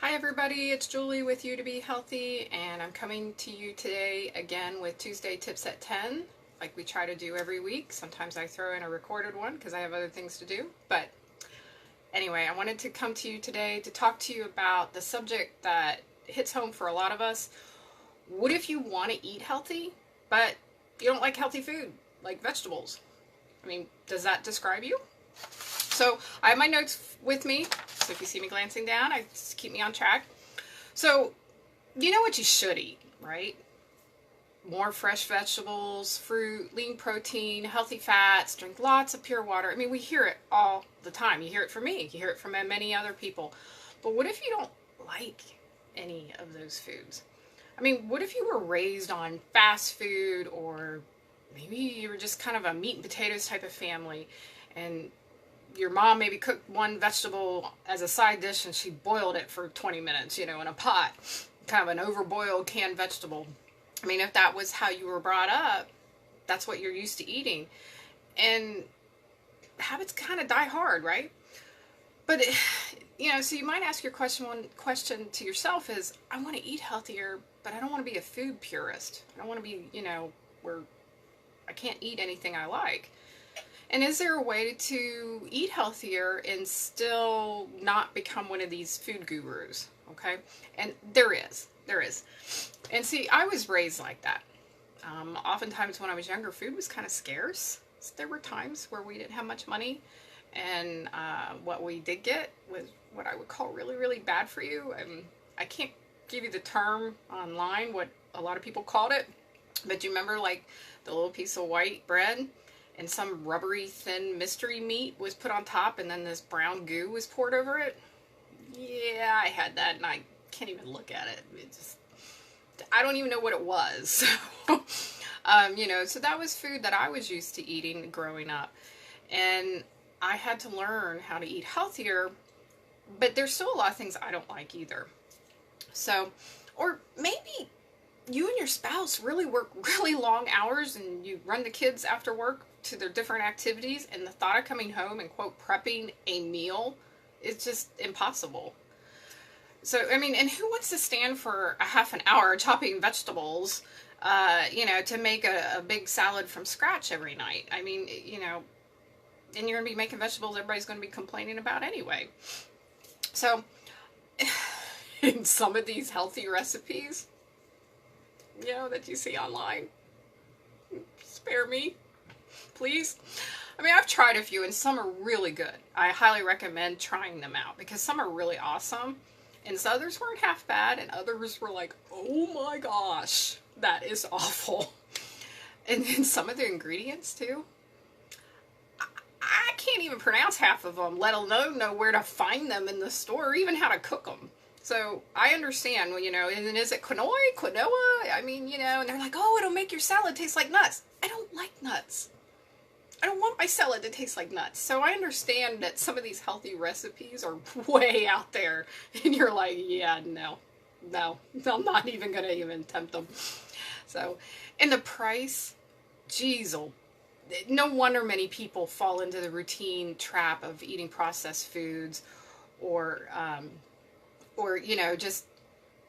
Hi everybody, it's Julie with You to Be Healthy, and I'm coming to you today again with Tuesday Tips at 10, like we try to do every week. Sometimes I throw in a recorded one because I have other things to do. But anyway, I wanted to come to you today to talk to you about the subject that hits home for a lot of us. What if you want to eat healthy, but you don't like healthy food, like vegetables? I mean, does that describe you? So I have my notes with me, so if you see me glancing down, just keep me on track. So you know what you should eat, right? More fresh vegetables, fruit, lean protein, healthy fats, drink lots of pure water. I mean, we hear it all the time. You hear it from me, you hear it from many other people. But what if you don't like any of those foods? I mean, what if you were raised on fast food, or maybe you were just kind of a meat and potatoes type of family, and your mom maybe cooked one vegetable as a side dish and she boiled it for 20 minutes, in a pot, kind of an overboiled canned vegetable. I mean, if that was how you were brought up, that's what you're used to eating. And habits kind of die hard, right? But, so you might ask one question to yourself is, I want to eat healthier, but I don't want to be a food purist. I don't want to be, where I can't eat anything I like. And is there a way to eat healthier and still not become one of these food gurus? Okay. And there is. And see, I was raised like that. Oftentimes when I was younger, food was kind of scarce. So there were times where we didn't have much money, and what we did get was what I would call really, really bad for you. I can't give you the term online, what a lot of people called it, but you remember like the little piece of white bread and some rubbery thin mystery meat was put on top, and then this brown goo was poured over it? Yeah, I had that, and I can't even look at it. I don't even know what it was. So that was food that I was used to eating growing up. And I had to learn how to eat healthier, but there's still a lot of things I don't like either. So, or maybe you and your spouse really work really long hours and you run the kids after work to their different activities, and the thought of coming home and quote prepping a meal is just impossible. So, I mean, and who wants to stand for a half an hour chopping vegetables, to make a big salad from scratch every night? I mean, and you're going to be making vegetables everybody's going to be complaining about anyway. So, in some of these healthy recipes, that you see online, spare me, please. I mean, I've tried a few and some are really good. I highly recommend trying them out because some are really awesome, and some others weren't half bad, and others were like, oh my gosh, that is awful. And then some of the ingredients too, I can't even pronounce half of them, let alone know where to find them in the store, or even how to cook them. So I understand, and then is it quinoa? I mean, and they're like, oh, it'll make your salad taste like nuts. I don't like nuts. I don't want my salad to taste like nuts. So I understand that some of these healthy recipes are way out there, and you're like, yeah, no, I'm not even going to even attempt them. So, and the price, geez, no wonder many people fall into the routine trap of eating processed foods, or just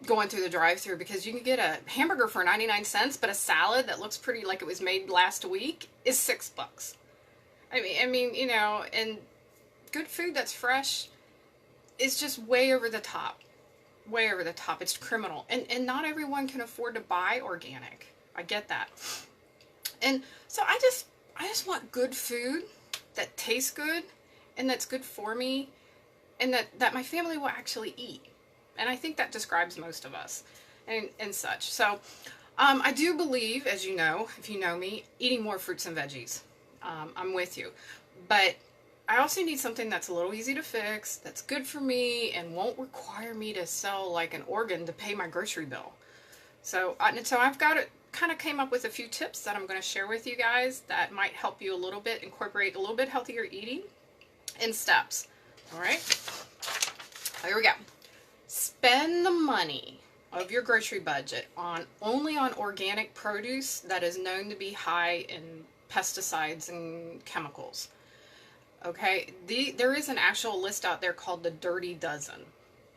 going through the drive-thru, because you can get a hamburger for 99 cents, but a salad that looks pretty like it was made last week is $6. I mean, and good food that's fresh is just way over the top. Way over the top. It's criminal. And not everyone can afford to buy organic. I get that. And so I just want good food that tastes good and that's good for me, and that my family will actually eat. And I think that describes most of us and such. So I do believe, as you know, if you know me, eating more fruits and veggies. I'm with you. But I also need something that's a little easy to fix, that's good for me, and won't require me to sell like an organ to pay my grocery bill. So I've got it, kind of came up with a few tips that I'm going to share with you guys that might help you a little bit, incorporate a little bit healthier eating in steps. All right, here we go. Spend the money of your grocery budget only on organic produce that is known to be high in pesticides and chemicals. Okay, there is an actual list out there called the Dirty Dozen,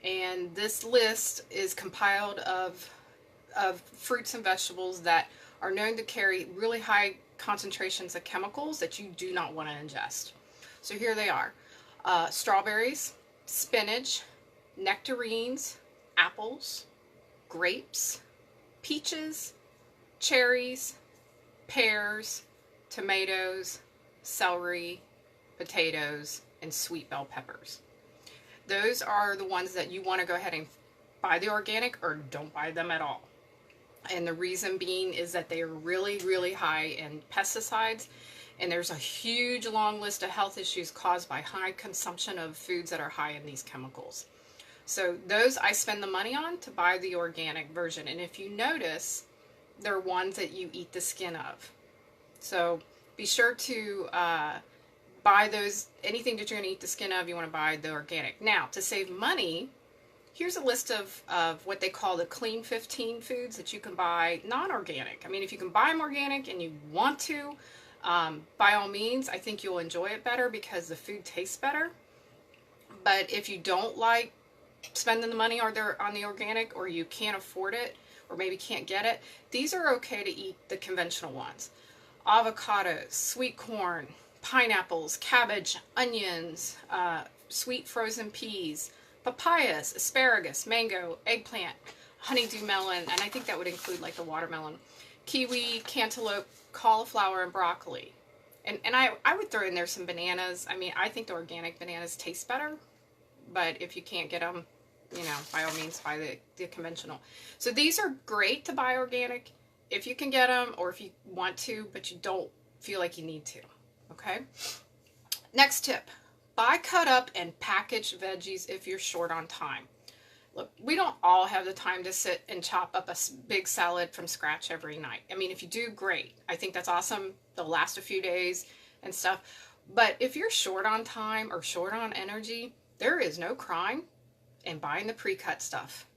And this list is compiled of fruits and vegetables that are known to carry really high concentrations of chemicals that you do not want to ingest. So here they are. Strawberries, spinach, nectarines, apples, grapes, peaches, cherries, pears, tomatoes, celery, potatoes, and sweet bell peppers. Those are the ones that you want to go ahead and buy the organic or don't buy them at all. And the reason being is that they are really, really high in pesticides, and there's a huge long list of health issues caused by high consumption of foods that are high in these chemicals. So those I spend the money on to buy the organic version. And if you notice, they're ones that you eat the skin of. So be sure to buy those. Anything that you're going to eat the skin of, you want to buy the organic. Now, to save money, here's a list of what they call the clean 15 foods that you can buy non-organic. I mean, if you can buy them organic and you want to, by all means, I think you'll enjoy it better because the food tastes better. But if you don't like spending the money on the organic, or you can't afford it, or maybe can't get it, these are okay to eat the conventional ones. Avocados, sweet corn, pineapples, cabbage, onions, sweet frozen peas, papayas, asparagus, mango, eggplant, honeydew melon, and I think that would include like the watermelon, kiwi, cantaloupe, cauliflower, and broccoli. And I would throw in there some bananas. I mean, I think the organic bananas taste better, but if you can't get them, you know, by all means, buy the conventional. So these are great to buy organic if you can get them, or if you want to, but you don't feel like you need to. Okay? Next tip. Buy cut up and packaged veggies if you're short on time. Look, we don't all have the time to sit and chop up a big salad from scratch every night. I mean, if you do, great. I think that's awesome. They'll last a few days and stuff. But if you're short on time or short on energy, there is no crime in buying the pre-cut stuff.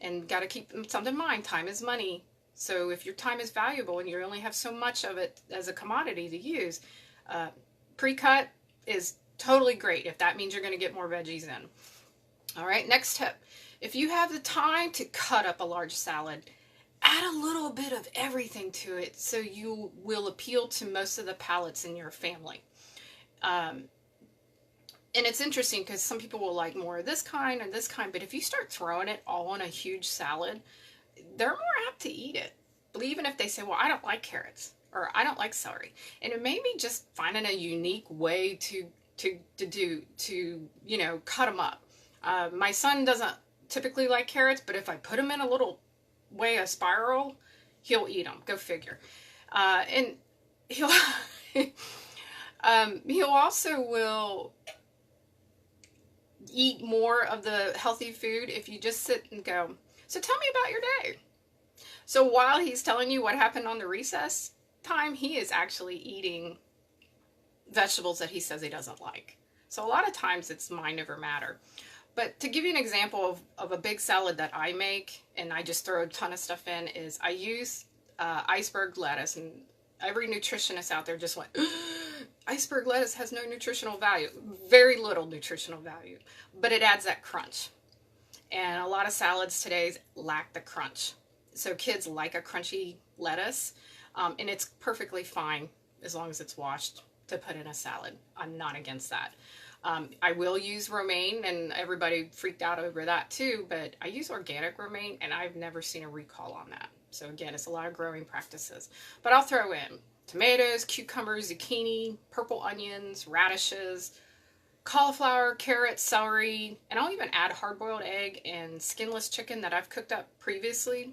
And got to keep something in mind. Time is money. So if your time is valuable and you only have so much of it as a commodity to use, pre-cut is totally great if that means you're going to get more veggies in. All right, next tip. If you have the time to cut up a large salad, add a little bit of everything to it so you will appeal to most of the palates in your family. And it's interesting because some people will like more of this kind or this kind, but if you start throwing it all in a huge salad, they're more apt to eat it. But even if they say, well, I don't like carrots or I don't like celery. And it may be just finding a unique way to you know, cut them up. My son doesn't typically like carrots, but if I put them in a little way, a spiral, he'll eat them. Go figure. And he'll he'll also will eat more of the healthy food if you just sit and go, so tell me about your day. So while he's telling you what happened on the recess time, he is actually eating vegetables that he says he doesn't like. So a lot of times it's mind over matter. But to give you an example of a big salad that I make, and I just throw a ton of stuff in, is I use iceberg lettuce, and every nutritionist out there just went, iceberg lettuce has no nutritional value. Very little nutritional value, but it adds that crunch. And a lot of salads today lack the crunch. So kids like a crunchy lettuce, and it's perfectly fine as long as it's washed to put in a salad. I'm not against that. I will use romaine, and everybody freaked out over that too, but I use organic romaine, and I've never seen a recall on that. So again, it's a lot of growing practices. But I'll throw in tomatoes, cucumbers, zucchini, purple onions, radishes, cauliflower, carrots, celery, and I'll even add hard-boiled egg and skinless chicken that I've cooked up previously,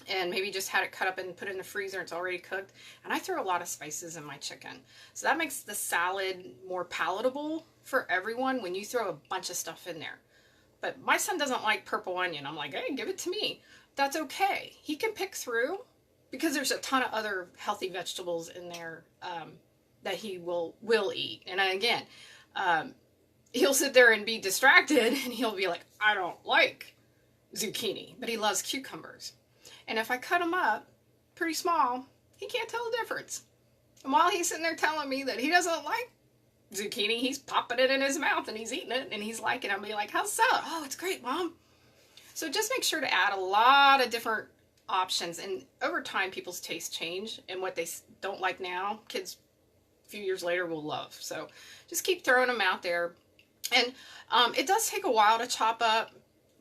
and maybe just had it cut up and put it in the freezer. It's already cooked. And I throw a lot of spices in my chicken. So that makes the salad more palatable for everyone when you throw a bunch of stuff in there. But my son doesn't like purple onion. I'm like, hey, give it to me. That's okay. He can pick through because there's a ton of other healthy vegetables in there that he will eat. And again, he'll sit there and be distracted and he'll be like, I don't like zucchini, but he loves cucumbers. And if I cut them up pretty small, he can't tell the difference. And while he's sitting there telling me that he doesn't like zucchini, he's popping it in his mouth and he's eating it and he's liking it. I'll be like, how's salad? Oh, it's great, Mom. So just make sure to add a lot of different options. And over time, people's tastes change, and what they don't like now, kids a few years later will love. So just keep throwing them out there. And it does take a while to chop up,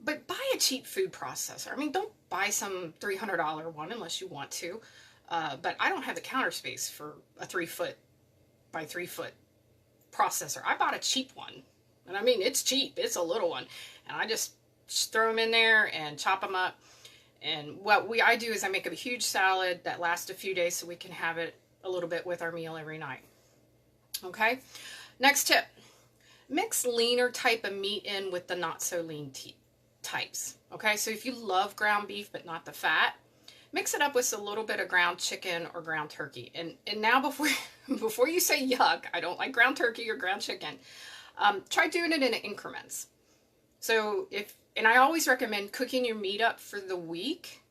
but buy a cheap food processor. I mean, don't buy some $300 one unless you want to. But I don't have the counter space for a 3-foot by 3-foot processor. I bought a cheap one. And I mean, it's cheap. It's a little one. And I just throw them in there and chop them up. And what I do is I make a huge salad that lasts a few days so we can have it a little bit with our meal every night. Okay? Next tip. Mix leaner type of meat in with the not so lean types. Okay? So if you love ground beef but not the fat, mix it up with a little bit of ground chicken or ground turkey. And now before you say yuck, I don't like ground turkey or ground chicken, try doing it in increments. So and I always recommend cooking your meat up for the week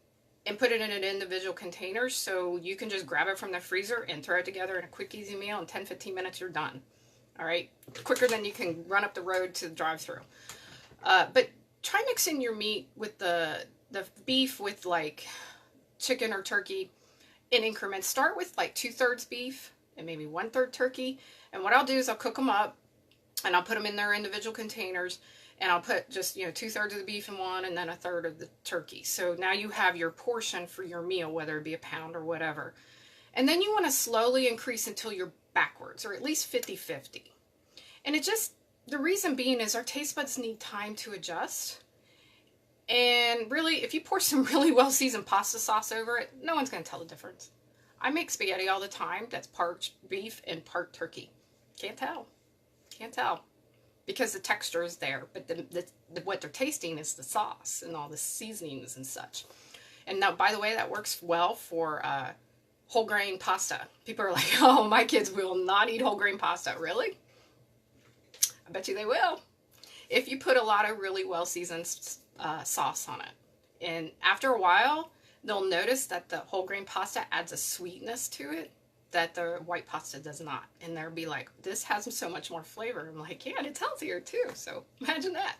and put it in individual containers so you can just grab it from the freezer and throw it together in a quick, easy meal. In 10-15 minutes, you're done. All right? Quicker than you can run up the road to the drive-thru. But try mixing your meat with the beef with like chicken or turkey in increments. Start with like 2/3 beef and maybe 1/3 turkey. And what I'll do is I'll cook them up and I'll put them in their individual containers. And I'll put just, 2/3 of the beef in one and then 1/3 of the turkey. So now you have your portion for your meal, whether it be a pound or whatever. And then you want to slowly increase until you're backwards, or at least 50-50. And the reason being is our taste buds need time to adjust. And really, if you pour some really well-seasoned pasta sauce over it, no one's going to tell the difference. I make spaghetti all the time that's part beef and part turkey. Can't tell. Can't tell. Because the texture is there, but what they're tasting is the sauce and all the seasonings and such. And now, by the way, that works well for whole grain pasta. People are like, oh, my kids will not eat whole grain pasta. Really? I bet you they will. If you put a lot of really well seasoned sauce on it. And after a while, they'll notice that the whole grain pasta adds a sweetness to it that the white pasta does not. And they'll be like, this has so much more flavor. I'm like, yeah, and it's healthier too. So imagine that.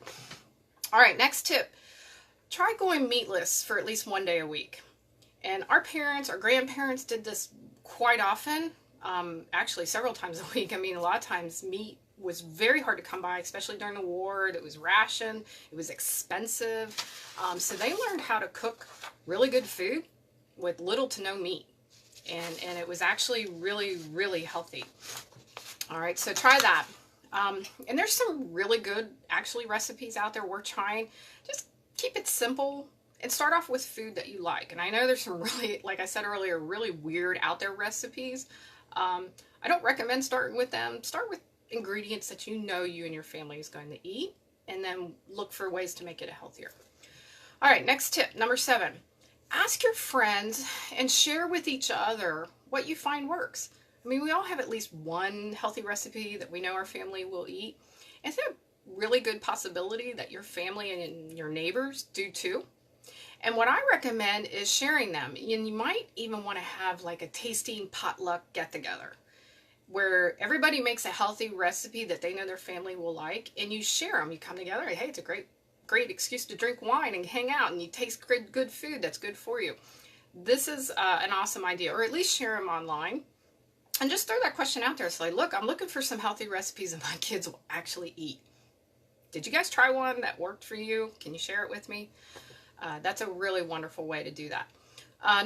All right, next tip. Try going meatless for at least 1 day a week. And our grandparents did this quite often. Actually, several times a week. I mean, a lot of times meat was very hard to come by, especially during the war. It was rationed. It was expensive. So they learned how to cook really good food with little to no meat. And it was actually really, really healthy. All right, so try that. And there's some really good, actually, recipes out there worth trying. Just keep it simple and start off with food that you like. And I know there's some really, like I said earlier, really weird out there recipes. I don't recommend starting with them. Start with ingredients that you and your family is going to eat, and then look for ways to make it healthier. All right, next tip, number 7. Ask your friends and share with each other what you find works. I mean, we all have at least one healthy recipe that we know our family will eat. It's a really good possibility that your family and your neighbors do too. And what I recommend is sharing them. And you might even want to have like a tasting potluck get-together where everybody makes a healthy recipe that they know their family will like, and you share them. You come together, hey, it's a great excuse to drink wine and hang out, and you taste good food that's good for you. This is an awesome idea, or at least share them online. And just throw that question out there. It's like, look, I'm looking for some healthy recipes that my kids will actually eat. Did you guys try one that worked for you? Can you share it with me? That's a really wonderful way to do that.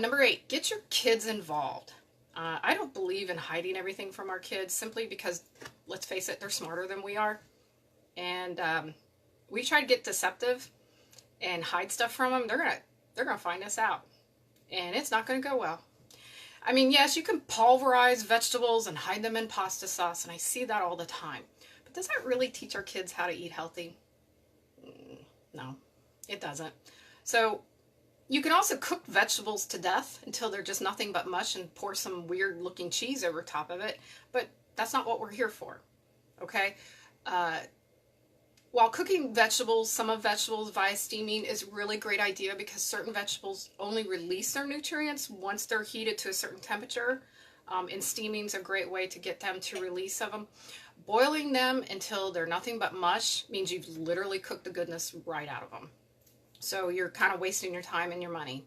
Number 8, get your kids involved. I don't believe in hiding everything from our kids simply because, let's face it, they're smarter than we are. And we try to get deceptive and hide stuff from them, they're gonna find us out. And it's not gonna go well. I mean, yes, you can pulverize vegetables and hide them in pasta sauce, and I see that all the time. But does that really teach our kids how to eat healthy? No, it doesn't. So you can also cook vegetables to death until they're just nothing but mush and pour some weird looking cheese over top of it. But that's not what we're here for, okay? While cooking vegetables, some of vegetables via steaming is a really great idea because certain vegetables only release their nutrients once they're heated to a certain temperature. And steaming is a great way to get them to release of them. Boiling them until they're nothing but mush means you've literally cooked the goodness right out of them. So you're kind of wasting your time and your money.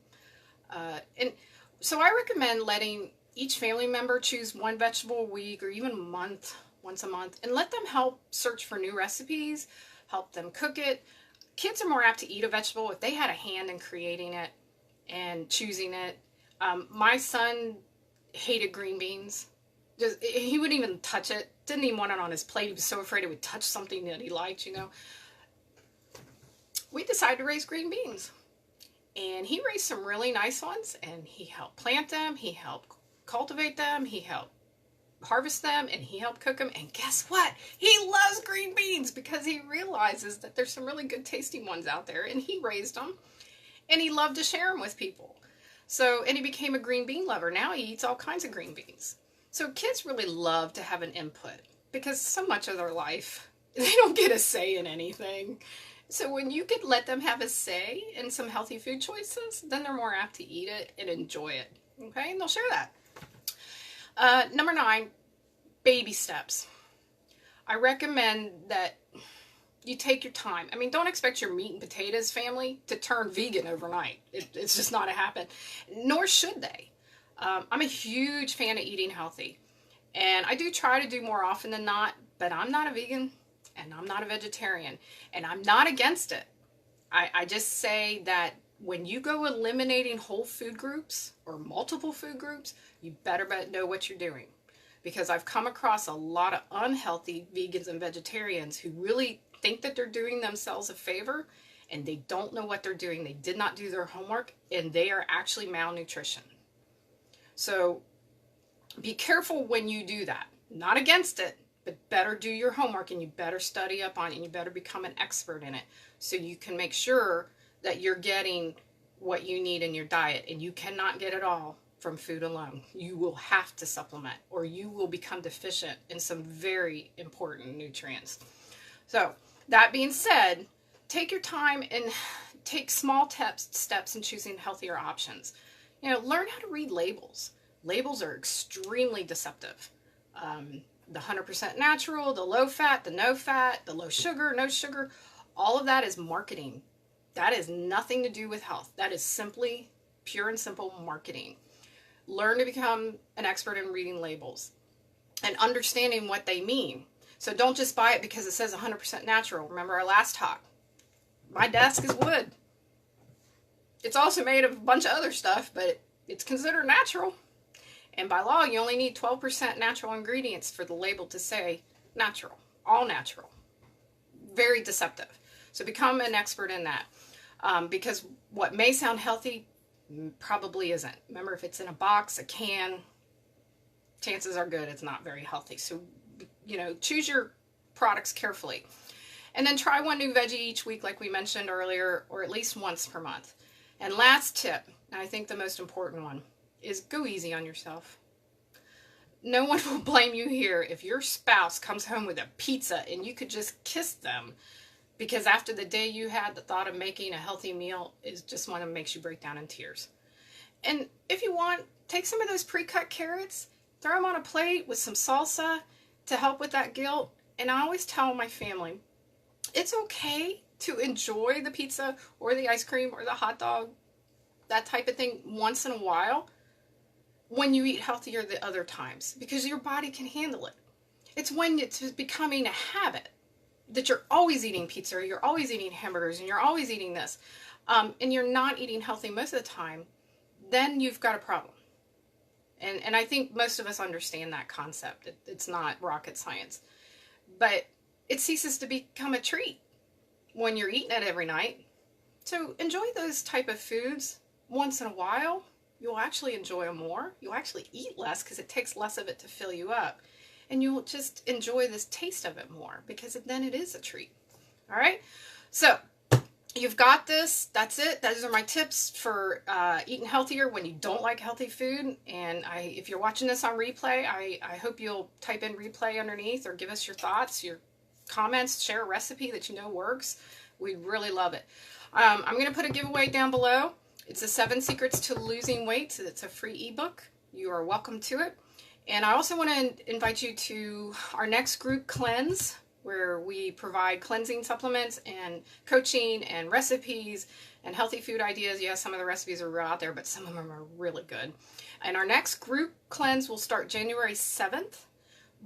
And so I recommend letting each family member choose one vegetable a week or even a month, once a month, and let them help search for new recipes, help them cook it. Kids are more apt to eat a vegetable if they had a hand in creating it and choosing it. My son hated green beans. He wouldn't even touch it. Didn't even want it on his plate. He was so afraid it would touch something that he liked, you know. We decided to raise green beans. And he raised some really nice ones, and he helped plant them, he helped cultivate them, he helped harvest them, and he helped cook them. And guess what? He loves green beans because he realizes that there's some really good tasting ones out there, and he raised them, and he loved to share them with people. So, and he became a green bean lover. Now he eats all kinds of green beans. So kids really love to have an input because so much of their life, they don't get a say in anything. So when you could let them have a say in some healthy food choices, then they're more apt to eat it and enjoy it. Okay, and they'll share that. Number 9, baby steps. I recommend that you take your time. I mean, don't expect your meat and potatoes family to turn vegan overnight. It's just not a happen, nor should they. I'm a huge fan of eating healthy, and I do try to do more often than not, but I'm not a vegan and I'm not a vegetarian, and I'm not against it. I just say that when you go eliminating whole food groups or multiple food groups, you better know what you're doing, because I've come across a lot of unhealthy vegans and vegetarians who really think that they're doing themselves a favor, and they don't know what they're doing. They did not do their homework, and they are actually malnutrition. So be careful when you do that. Not against it, but better do your homework, and you better study up on it, and you better become an expert in it so you can make sure that you're getting what you need in your diet. And you cannot get it all from food alone. You will have to supplement, or you will become deficient in some very important nutrients. So that being said, take your time and take small steps in choosing healthier options. You know, learn how to read labels. Labels are extremely deceptive. The 100% natural, the low fat, the no fat, the low sugar, no sugar, all of that is marketing. That has nothing to do with health. That is simply pure and simple marketing. Learn to become an expert in reading labels and understanding what they mean. So don't just buy it because it says 100% natural. Remember our last talk. My desk is wood. It's also made of a bunch of other stuff, but it's considered natural. And by law, you only need 12% natural ingredients for the label to say natural, all natural. Very deceptive. So become an expert in that. Because what may sound healthy probably isn't. Remember, if it's in a box, a can, chances are good it's not very healthy. So, you know, choose your products carefully. And then try one new veggie each week, like we mentioned earlier, or at least once per month. And last tip, and I think the most important one, is go easy on yourself. No one will blame you here if your spouse comes home with a pizza and you could just kiss them, because after the day you had, the thought of making a healthy meal is just one that makes you break down in tears. And if you want, take some of those pre-cut carrots, throw them on a plate with some salsa to help with that guilt. And I always tell my family, it's okay to enjoy the pizza or the ice cream or the hot dog, that type of thing, once in a while when you eat healthier the other times, because your body can handle it. It's when it's becoming a habit that you're always eating pizza, or you're always eating hamburgers, and you're always eating this, and you're not eating healthy most of the time, then you've got a problem. And I think most of us understand that concept. It's not rocket science. But it ceases to become a treat when you're eating it every night. So enjoy those type of foods once in a while. You'll actually enjoy them more. You'll actually eat less because it takes less of it to fill you up. And you'll just enjoy this taste of it more, because then it is a treat. All right? So you've got this. That's it. Those are my tips for eating healthier when you don't like healthy food. And if you're watching this on replay, I hope you'll type in replay underneath, or give us your thoughts, your comments, share a recipe that you know works. We'd really love it. I'm going to put a giveaway down below. It's the 7 Secrets to Losing Weight. So it's a free ebook. You are welcome to it. And I also want to invite you to our next group cleanse, where we provide cleansing supplements and coaching and recipes and healthy food ideas. Yes, some of the recipes are real out there, but some of them are really good. And our next group cleanse will start January 7th,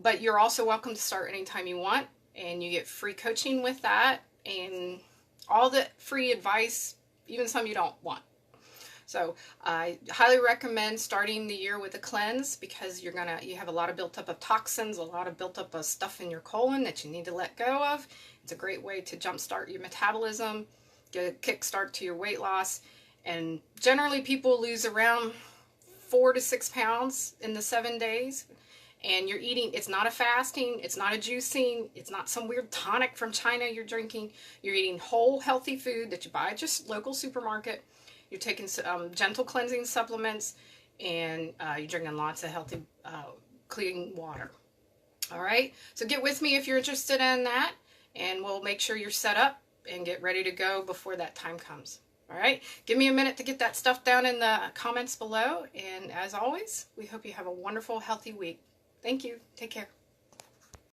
but you're also welcome to start anytime you want, and you get free coaching with that and all the free advice, even some you don't want. So I highly recommend starting the year with a cleanse, because you have a lot of built up of toxins, a lot of built up of stuff in your colon that you need to let go of. It's a great way to jumpstart your metabolism, get a kickstart to your weight loss. And generally people lose around 4 to 6 pounds in the 7 days. And you're eating, it's not a fasting, it's not a juicing, it's not some weird tonic from China you're drinking. You're eating whole healthy food that you buy at your local supermarket. You're taking gentle cleansing supplements, and you're drinking lots of healthy, clean water. All right, so get with me if you're interested in that, and we'll make sure you're set up and get ready to go before that time comes. All right, give me a minute to get that stuff down in the comments below, and as always, we hope you have a wonderful, healthy week. Thank you. Take care.